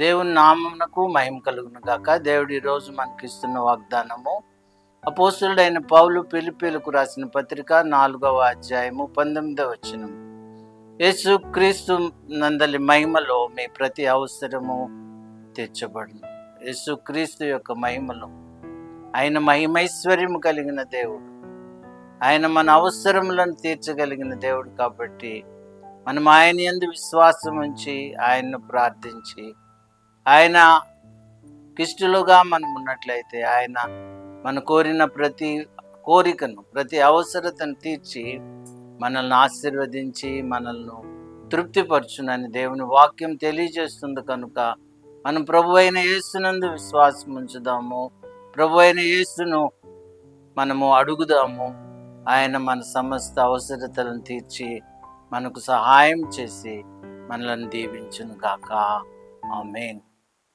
దేవుని నామమునకు మహిమ కలుగును గాక. దేవుడు ఈరోజు మనకిస్తున్న వాగ్దానము అపోస్తలుడైన పౌలు ఫిలిప్పీలకు రాసిన పత్రిక 4వ అధ్యాయము 19వ వచనం. యేసు క్రీస్తు నందలి మహిమలో మీ ప్రతి అవసరము తీర్చబడును. యేసు క్రీస్తు యొక్క మహిమలో, ఆయన మహిమైశ్వర్యము కలిగిన దేవుడు, ఆయన మన అవసరములను తీర్చగలిగిన దేవుడు. కాబట్టి మనం ఆయన యందు విశ్వాసం ఉంచి ఆయన్ను ప్రార్థించి ఆయన కిష్టులుగా మనం ఉన్నట్లయితే ఆయన మన కోరిన ప్రతి కోరికను, ప్రతి అవసరతను తీర్చి మనల్ని ఆశీర్వదించి మనల్ని తృప్తిపరచునని దేవుని వాక్యం తెలియజేస్తుంది. కనుక మనం ప్రభు అయిన యేసునందు విశ్వాసం ఉంచుదాము, ప్రభు అయిన యేసును మనము అడుగుదాము. ఆయన మన సమస్త అవసరతలను తీర్చి మనకు సహాయం చేసి మనల్ని దీవించును గాక. ఆమేన్.